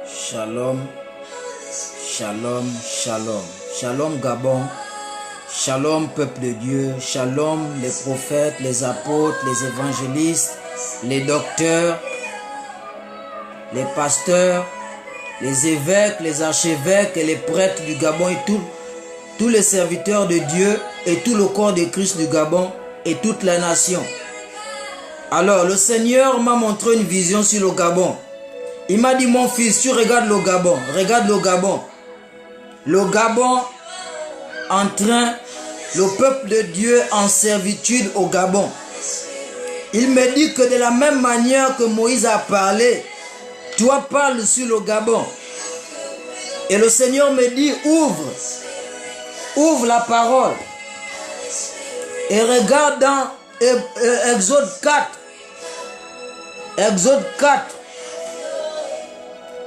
Shalom, shalom, shalom. Shalom Gabon, shalom peuple de Dieu, shalom les prophètes, les apôtres, les évangélistes, les docteurs, les pasteurs, les évêques, les archevêques et les prêtres du Gabon et tous les serviteurs de Dieu et tout le corps de Christ du Gabon et toute la nation. Alors le Seigneur m'a montré une vision sur le Gabon. Il m'a dit, mon fils, tu regardes le Gabon, regarde le Gabon. Le Gabon en train, le peuple de Dieu en servitude au Gabon. Il me dit que de la même manière que Moïse a parlé, toi parles sur le Gabon. Et le Seigneur me dit, ouvre la parole. Et regarde dans Exode 4. Exode 4.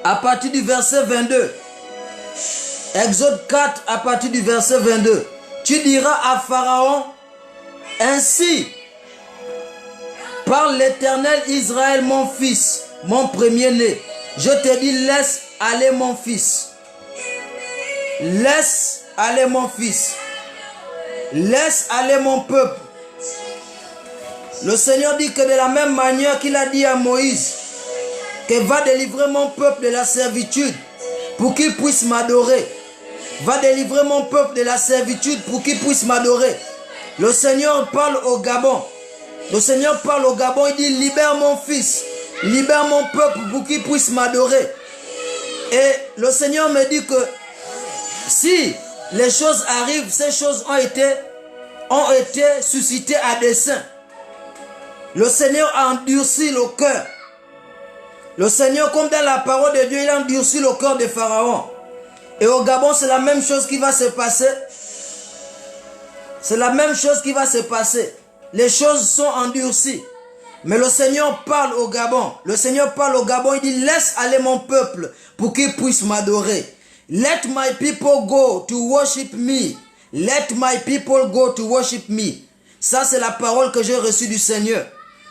À partir du verset 22. Exode 4 à partir du verset 22. Tu diras à Pharaon, ainsi parle l'Éternel Israël mon fils, mon premier-né. Je te dis, laisse aller mon fils. Laisse aller mon fils. Laisse aller mon peuple. Le Seigneur dit que de la même manière qu'il a dit à Moïse, que va délivrer mon peuple de la servitude pour qu'il puisse m'adorer. Va délivrer mon peuple de la servitude pour qu'il puisse m'adorer. Le Seigneur parle au Gabon. Le Seigneur parle au Gabon, il dit, libère mon fils, libère mon peuple pour qu'il puisse m'adorer. Et le Seigneur me dit que si les choses arrivent, ces choses ont été suscitées à dessein. Le Seigneur a endurci le cœur. Le Seigneur, comme dans la parole de Dieu, il a endurci le cœur de Pharaon. Et au Gabon, c'est la même chose qui va se passer. C'est la même chose qui va se passer. Les choses sont endurcies. Mais le Seigneur parle au Gabon. Le Seigneur parle au Gabon, il dit, laisse aller mon peuple pour qu'il puisse m'adorer. Let my people go to worship me. Let my people go to worship me. Ça, c'est la parole que j'ai reçue du Seigneur.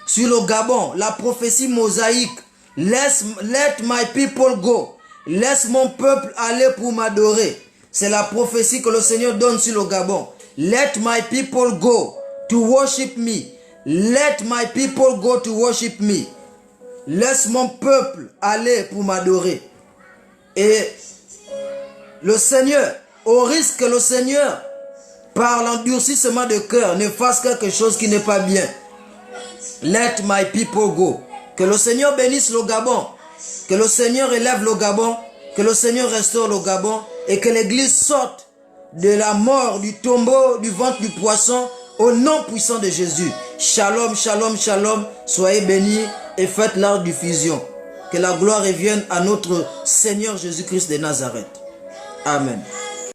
Sur le Gabon, la prophétie mosaïque. Let my people go. Laisse mon peuple aller pour m'adorer. C'est la prophétie que le Seigneur donne sur le Gabon. Let my people go to worship me. Let my people go to worship me. Laisse mon peuple aller pour m'adorer. Et le Seigneur, au risque que le Seigneur, par l'endurcissement de cœur, ne fasse quelque chose qui n'est pas bien. Let my people go. Que le Seigneur bénisse le Gabon. Que le Seigneur élève le Gabon. Que le Seigneur restaure le Gabon. Et que l'Église sorte de la mort, du tombeau, du ventre du poisson, au nom puissant de Jésus. Shalom, shalom, shalom. Soyez bénis et faites l'art de diffusion. Que la gloire revienne à notre Seigneur Jésus-Christ de Nazareth. Amen.